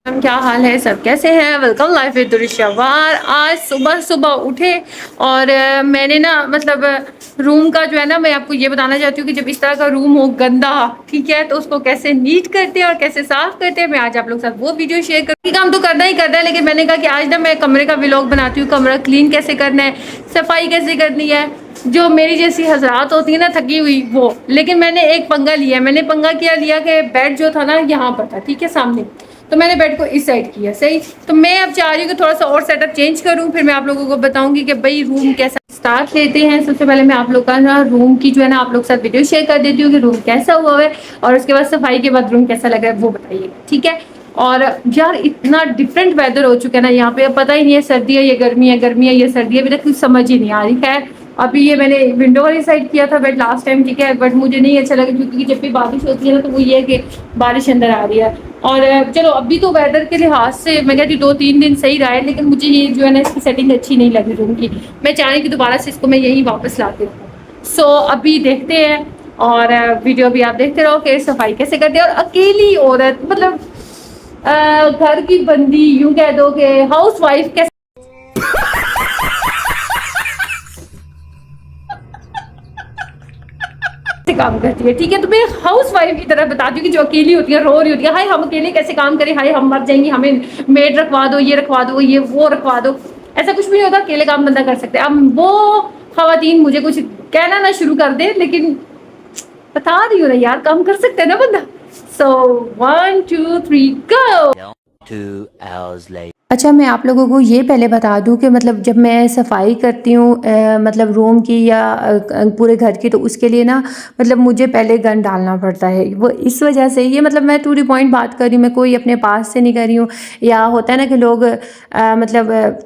क्या हाल है, सब कैसे हैं। वेलकम लाइफ विद दुरुशवार। आज सुबह सुबह उठे और मैंने ना रूम का जो है ना, मैं आपको ये बताना चाहती हूँ कि जब इस तरह का रूम हो गंदा, ठीक है, तो उसको कैसे नीट करते हैं और कैसे साफ करते हैं। मैं आज आप लोग के साथ वो वीडियो शेयर करूँगी। काम तो करना ही करना है, लेकिन मैंने कहा कि आज ना मैं कमरे का व्लॉग बनाती हूँ। कमरा क्लीन कैसे करना है, सफाई कैसे करनी है, जो मेरी जैसी हजरात होती है ना थकी हुई वो। लेकिन मैंने एक पंगा लिया। मैंने पंगा क्या लिया कि बेड जो था ना यहाँ पर था, ठीक है, सामने, तो मैंने बेड को इस साइड किया। सही। तो मैं अब चाह रही हूँ कि थोड़ा सा और सेटअप चेंज करूँ, फिर मैं आप लोगों को बताऊंगी कि भाई रूम कैसा। स्टार्ट लेते हैं। सबसे पहले मैं आप लोग का ना रूम की जो है ना आप लोग के साथ वीडियो शेयर कर देती हूँ कि रूम कैसा हुआ है, और उसके बाद सफाई के बाद रूम कैसा लग रहा है वो बताइएगा, ठीक है। और यार इतना डिफरेंट वेदर हो चुका है ना यहाँ पे, अब पता ही नहीं है सर्दी है ये गर्मी है, गर्मी है ये सर्दी है, अभी तक कुछ समझ ही नहीं आ रही है। अभी ये मैंने विंडो वाली साइड किया था बेड लास्ट टाइम, ठीक है, बट मुझे नहीं अच्छा लगा क्योंकि जब भी बारिश होती है ना तो वो ये है कि बारिश अंदर आ रही है। और चलो अभी तो वेदर के लिहाज से मैं कहती हूँ 2-3 दिन सही रहा है, लेकिन मुझे ये जो है ना इसकी सेटिंग अच्छी नहीं लगी रूम की। मैं चाह रही हूँ कि दोबारा से इसको मैं यहीं वापस लाती हूँ। सो अभी देखते हैं, और वीडियो भी आप देखते रहो कि सफाई कैसे करते हैं। और अकेली औरत घर की बंदी, यूं कह दो कि हाउस वाइफ कैसे काम करती है, ठीक है। तो मैं हाउस वाइफ की तरह बताती हूँ कि जो अकेली होती है, रो रही होती है, हाय हम अकेले कैसे काम करें, हाय हम मर जाएंगे, हमें मेड रखवा दो, ये रखवा दो, ये वो रखवा दो। ऐसा कुछ भी नहीं होता, अकेले काम बंदा कर सकते हैं। अब वो खवातीन मुझे कुछ कहना ना शुरू कर दे, लेकिन बता रही हूँ ना यार, काम कर सकते हैं ना बंदा। सो 1 2 3 गो। 2 hours later. अच्छा, मैं आप लोगों को ये पहले बता दूं कि जब मैं सफाई करती हूँ रूम की या पूरे घर की, तो उसके लिए ना मुझे पहले गन डालना पड़ता है। वो इस वजह से ये मैं टू द पॉइंट बात कर रही हूँ, मैं कोई अपने पास से नहीं कर रही हूँ। या होता है ना कि लोग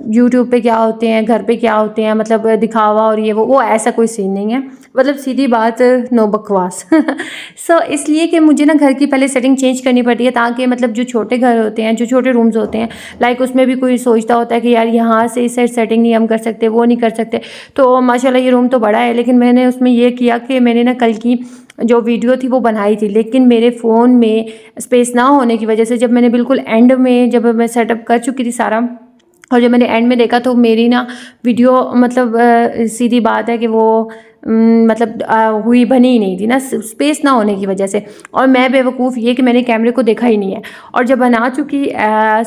यूट्यूब पे क्या होते हैं, घर पे क्या होते हैं, दिखावा और ये वो ऐसा कोई सीन नहीं है। सीधी बात, नो बकवास। सो इसलिए कि मुझे ना घर की पहले सेटिंग चेंज करनी पड़ती है, ताकि जो छोटे घर होते हैं, जो छोटे रूम्स होते हैं, लाइक उसमें भी कोई सोचता होता है कि यार यहाँ से इस साइड सेटिंग नहीं हम कर सकते, वो नहीं कर सकते। तो माशाल्लाह ये रूम तो बड़ा है, लेकिन मैंने उसमें ये किया कि मैंने ना कल की जो वीडियो थी वो बनाई थी, लेकिन मेरे फ़ोन में स्पेस ना होने की वजह से जब मैंने बिल्कुल एंड में जब मैं सेटअप कर चुकी थी सारा, और जब मैंने एंड में देखा तो मेरी ना वीडियो सीधी बात है कि वो हुई बनी ही नहीं थी ना, स्पेस ना होने की वजह से। और मैं बेवकूफ़ ये कि मैंने कैमरे को देखा ही नहीं है। और जब बना चुकी,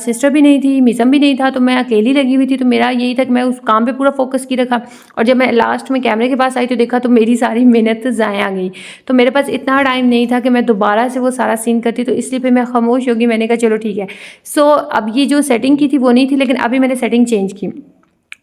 सिस्टर भी नहीं थी, मिज़म भी नहीं था, तो मैं अकेली लगी हुई थी। तो मेरा यही था कि मैं उस काम पे पूरा फोकस की रखा। और जब मैं लास्ट में कैमरे के पास आई तो देखा तो मेरी सारी मेहनत ज़ाया गई। तो मेरे पास इतना टाइम नहीं था कि मैं दोबारा से वो सारा सीन करती, तो इसलिए फिर मैं खामोश होगी। मैंने कहा चलो ठीक है। सो अब ये जो सेटिंग की थी वो नहीं थी, लेकिन अभी मैंने सेटिंग चेंज की।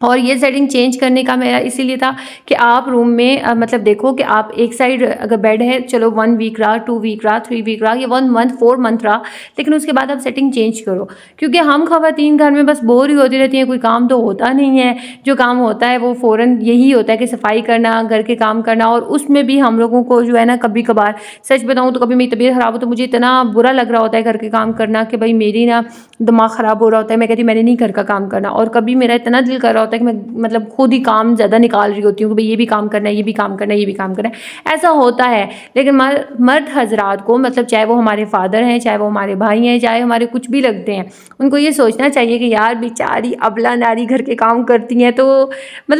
और ये सेटिंग चेंज करने का मेरा इसीलिए था कि आप रूम में देखो कि आप एक साइड अगर बेड है, चलो 1 वीक रहा, 2 वीक रहा, 3 वीक रहा, या 1 मंथ 4 मंथ रहा, लेकिन उसके बाद आप सेटिंग चेंज करो। क्योंकि हम खवातीन घर में बस बोर ही होती रहती हैं, कोई काम तो होता नहीं है। जो काम होता है वो फ़ौरन यही होता है कि सफाई करना, घर के काम करना। और उसमें भी हम लोगों को जो है ना, कभी कभार सच बताऊँ तो कभी मेरी तबीयत ख़राब हो तो मुझे इतना बुरा लग रहा होता है घर के काम करना कि भाई मेरी ना दिमाग ख़राब हो रहा होता है। मैं कहती मैंने नहीं घर का काम करना। और कभी मेरा इतना दिल कर रहा होता है कि मैं खुद ही काम ज़्यादा निकाल रही होती हूँ कि भाई ये भी काम करना है, ये भी काम करना है, ये भी काम करना है। ऐसा होता है। लेकिन मर्द हजरात को चाहे वो हमारे फादर हैं, चाहे वो हमारे भाई हैं, चाहे हमारे कुछ भी लगते हैं, उनको ये सोचना चाहिए कि यार बेचारी अबला नारी घर के काम करती हैं, तो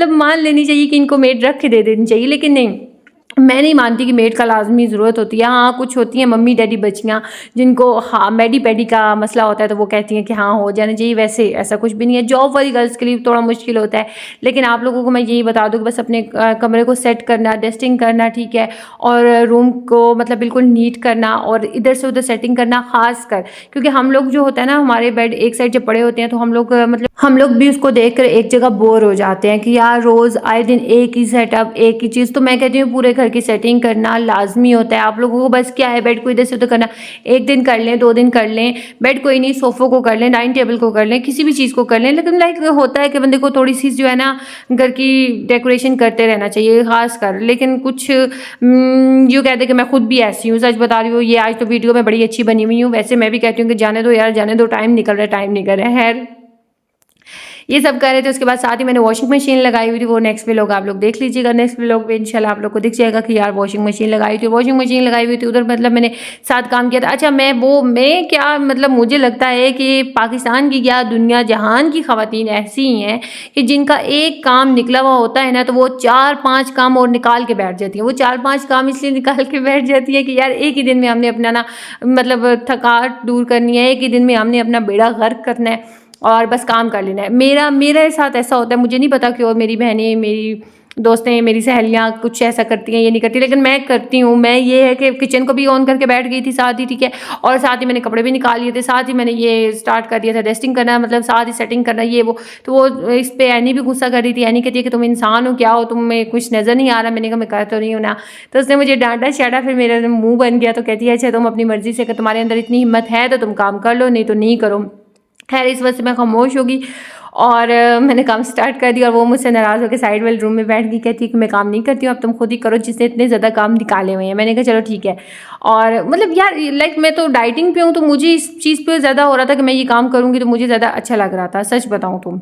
मान लेनी चाहिए कि इनको मेड रख के दे देनी चाहिए। लेकिन नहीं, मैं नहीं मानती कि मेड का लाजमी ज़रूरत होती है। हाँ, कुछ होती हैं मम्मी डैडी बच्चियाँ जिनको हाँ मेडी पेडी का मसला होता है, तो वो कहती हैं कि हाँ हो जाना चाहिए। वैसे ऐसा कुछ भी नहीं है। जॉब वाली गर्ल्स के लिए थोड़ा मुश्किल होता है। लेकिन आप लोगों को मैं यही बता दूँ कि बस अपने कमरे को सेट करना, डस्टिंग करना, ठीक है, और रूम को बिल्कुल नीट करना, और इधर से उधर सेटिंग करना खास कर। क्योंकि हम लोग जो होता है ना, हमारे बेड एक साइड जब पड़े होते हैं तो हम लोग भी उसको देख कर एक जगह बोर हो जाते हैं कि यार रोज़ आए दिन एक ही सेटअप, एक ही चीज़। तो मैं कहती हूँ पूरे घर की सेटिंग करना लाजमी होता है। आप लोगों को बस क्या है, बेड को इधर से उधर करना। एक दिन कर लें, 2 दिन कर लें, बेड कोई नहीं, सोफ़ों को कर लें, डाइनिंग टेबल को कर लें, किसी भी चीज़ को कर लें। लेकिन लाइक होता है कि बंदे को थोड़ी सी जो है ना घर की डेकोरेशन करते रहना चाहिए खास कर। लेकिन कुछ यूँ कहते कि मैं खुद भी ऐसी हूँ, सच बता रही हूँ। ये आज तो वीडियो में बड़ी अच्छी बनी हुई हूँ। वैसे मैं भी कहती हूँ कि जाने दो यार, जाने दो, टाइम निकल रहा है, टाइम निकल रहा है। खैर, ये सब कर रहे थे। उसके बाद साथ ही मैंने वॉशिंग मशीन लगाई हुई थी, वो नेक्स्ट व्लॉग आप लोग देख लीजिएगा। नेक्स्ट व्लॉग में इंशाल्लाह आप लोग को दिख जाएगा कि यार वॉशिंग मशीन लगाई थी, वॉशिंग मशीन लगाई हुई थी उधर, मतलब मैंने साथ काम किया था। अच्छा मैं क्या मतलब मुझे लगता है कि पाकिस्तान की क्या दुनिया जहान की ख़वातीन ऐसी ही हैं कि जिनका एक काम निकला हुआ होता है ना तो वो 4-5 काम और निकाल के बैठ जाती हैं। वो 4-5 काम इसलिए निकाल के बैठ जाती है कि यार एक ही दिन में हमने अपना ना मतलब थकावट दूर करनी है, एक ही दिन में हमने अपना बेड़ा गर्क करना है और बस काम कर लेना है। मेरे साथ ऐसा होता है, मुझे नहीं पता कि और मेरी बहनें, मेरी दोस्तें, मेरी सहेलियाँ कुछ ऐसा करती हैं, ये नहीं करती, लेकिन मैं करती हूँ। मैं ये है कि किचन को भी ऑन करके बैठ गई थी साथ ही, ठीक है, और साथ ही मैंने कपड़े भी निकाल लिए थे, साथ ही मैंने ये स्टार्ट कर दिया था डस्टिंग करना, मतलब साथ ही सेटिंग करना ये वो। तो वो इस पे एनी भी गुस्सा कर रही थी। एनी कहती है कि तुम इंसान हो क्या हो, तुम्हें कुछ नज़र नहीं आ रहा। मैंने कहा मैं कर तो रही हूँ ना। तो उसने मुझे डांटा शाटा, फिर मेरा मुँह बन गया। तो कहती है अच्छा तुम अपनी मर्ज़ी से, अगर तुम्हारे अंदर इतनी हिम्मत है तो तुम काम कर लो, नहीं तो नहीं करो। खैर इस वजह से मैं खामोश होगी और मैंने काम स्टार्ट कर दिया और वो मुझसे नाराज़ होकर साइड वाले रूम में बैठ गई। कहती है कि मैं काम नहीं करती हूँ, अब तुम खुद ही करो जिसने इतने ज़्यादा काम निकाले हुए हैं। मैंने कहा चलो ठीक है। और मतलब यार लाइक मैं तो डाइटिंग पे हूँ, तो मुझे इस चीज़ पे ज़्यादा हो रहा था कि मैं ये काम करूँगी तो मुझे ज़्यादा अच्छा लग रहा था, सच बताऊँ तो।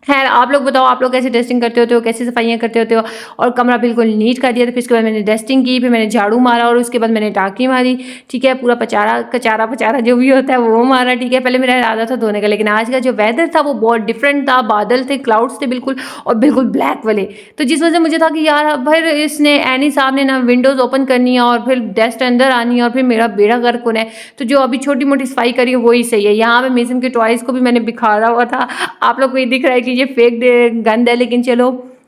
खैर आप लोग बताओ, आप लोग कैसे डस्टिंग करते होते हो, कैसे सफाइयाँ करते होते हो। और कमरा बिल्कुल नीट कर दिया। तो फिर उसके बाद मैंने डस्टिंग की, फिर मैंने झाड़ू मारा और उसके बाद मैंने टाँकी मारी, ठीक है, पूरा कचारा जो भी होता है वो मारा, ठीक है। पहले मेरा इरादा था धोने का, लेकिन आज का जो वेदर था वो बहुत डिफरेंट था। बादल थे, क्लाउड्स थे बिल्कुल, और बिल्कुल ब्लैक वाले। तो जिस वजह से मुझे था कि यार फिर इसने एनी साहब ने ना विंडोज़ ओपन करनी है और फिर डस्ट अंदर आनी है और फिर मेरा बेड़ा गर्क होना है। तो जो अभी छोटी मोटी सफाई करी है वही सही है। यहाँ पे मेसन के टॉयज़ को भी मैंने बिखारा हुआ था। आप लोग को ये दिख रहा है कि ये फेक गंद है, लेकिन चलो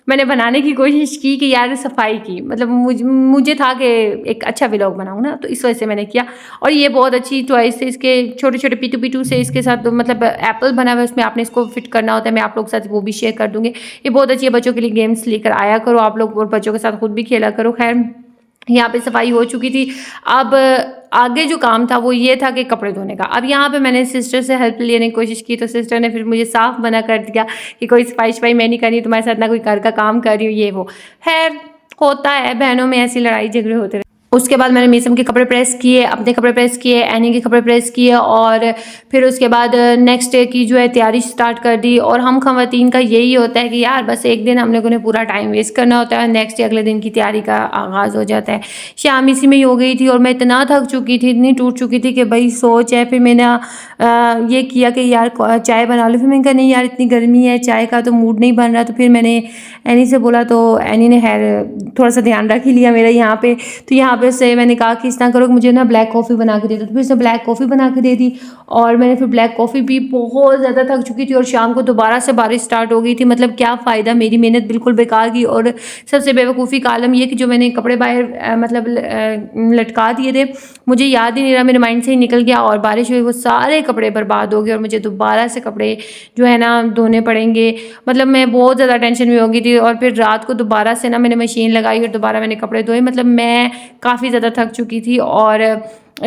मैंने बनाने की कोशिश की कि यार सफाई की, मतलब मुझे था कि एक अच्छा व्लॉग बनाऊँ ना, तो इस वजह से मैंने किया। और ये बहुत अच्छी चॉइस है, इसके छोटे छोटे पीटू से इसके साथ मतलब एप्पल बना हुआ है, उसमें आपने इसको फिट करना होता है। मैं आप लोग के साथ वो भी शेयर कर दूँगी। ये बहुत अच्छी है, बच्चों के लिए गेम्स लेकर आया करो आप लोग और बच्चों के साथ खुद भी खेला करो। खैर यहाँ पे सफाई हो चुकी थी। अब आगे जो काम था वो ये था कि कपड़े धोने का। अब यहाँ पे मैंने सिस्टर से हेल्प लेने की कोशिश की, तो सिस्टर ने फिर मुझे साफ मना कर दिया कि कोई सफाई मैं नहीं करनी, तुम्हारे साथ ना कोई घर का काम कर रही हूँ ये वो। खैर होता है, बहनों में ऐसी लड़ाई झगड़े होते रहे। उसके बाद मैंने मीसम के कपड़े प्रेस किए, अपने कपड़े प्रेस किए, एनी के कपड़े प्रेस किए और फिर उसके बाद नेक्स्ट डे की जो है तैयारी स्टार्ट कर दी। और हम खवातीन का यही होता है कि यार बस एक दिन हम लोगों ने पूरा टाइम वेस्ट करना होता है, नेक्स्ट डे अगले दिन की तैयारी का आगाज़ हो जाता है। शाम इसी में ही हो गई थी और मैं इतना थक चुकी थी, इतनी टूट चुकी थी कि भाई सोच है। फिर मैंने ये किया कि यार चाय बना लो। फिर मैंने कहा नहीं यार इतनी गर्मी है, चाय का तो मूड नहीं बन रहा। तो फिर मैंने एनी से बोला, तो एनी ने खैर थोड़ा सा ध्यान रख ही लिया मेरा यहाँ पे। तो यहाँ पे से मैंने कहा कि इस तरह करो, मुझे ना ब्लैक कॉफ़ी बना के दे दो। तो फिर से ब्लैक कॉफ़ी बना के दे दी और मैंने फिर ब्लैक कॉफ़ी पी। बहुत ज़्यादा थक चुकी थी और शाम को दोबारा से बारिश स्टार्ट हो गई थी। मतलब क्या फ़ायदा, मेरी मेहनत बिल्कुल बेकार की। और सबसे बेवकूफ़ी का आलम ये कि जो मैंने कपड़े बाहर मतलब लटका दिए थे, मुझे याद ही नहीं रहा, मेरे माइंड से ही निकल गया और बारिश हुई, वो सारे कपड़े बर्बाद हो गए और मुझे दोबारा से कपड़े जो है ना धोने पड़ेंगे। मतलब मैं बहुत ज़्यादा टेंशन में हो गई थी। और फिर रात को दोबारा से ना मैंने मशीन लगाई और दोबारा मैंने कपड़े धोए। मतलब मैं काफ़ी ज़्यादा थक चुकी थी और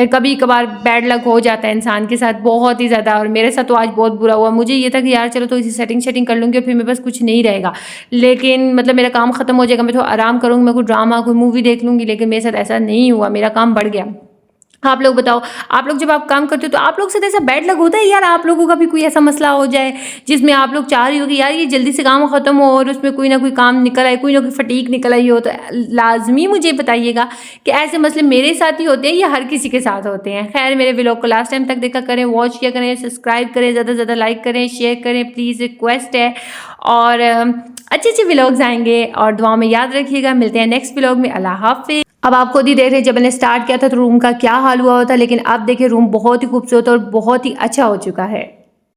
कभी कभार बैड लक हो जाता है इंसान के साथ बहुत ही ज़्यादा। और मेरे साथ तो आज बहुत बुरा हुआ। मुझे ये था कि यार चलो तो इसी सेटिंग कर लूँगी और फिर मेरे पास कुछ नहीं रहेगा, लेकिन मतलब मेरा काम ख़त्म हो जाएगा, मैं थोड़ा आराम करूँगी, मैं कोई ड्रामा कोई मूवी देख लूँगी। लेकिन मेरे साथ ऐसा नहीं हुआ, मेरा काम बढ़ गया। आप लोग बताओ, आप लोग जब आप काम करते हो तो आप लोग से ऐसा बैड लक होता है यार, आप लोगों का भी कोई ऐसा मसला हो जाए जिसमें आप लोग चाह रही हो कि यार ये जल्दी से काम ख़त्म हो और उसमें कोई ना कोई काम निकल आए, कोई ना कोई फटीक निकल आई हो, तो लाजमी मुझे बताइएगा कि ऐसे मसले मेरे साथ ही होते हैं या हर किसी के साथ होते हैं। खैर मेरे व्लॉग को लास्ट टाइम तक देखा करें, वॉच किया करें, सब्सक्राइब करें, ज़्यादा से ज़्यादा लाइक करें, शेयर करें, प्लीज़ रिक्वेस्ट है। और अच्छे अच्छे व्लॉग्स आएंगे और दुआ में याद रखिएगा। मिलते हैं नेक्स्ट व्लॉग में। अल्लाह हाफ़िज़। अब आप खुद ही देख रहे हैं, जब मैंने स्टार्ट किया था तो रूम का क्या हाल हुआ होता, लेकिन अब देखिए रूम बहुत ही खूबसूरत और बहुत ही अच्छा हो चुका है।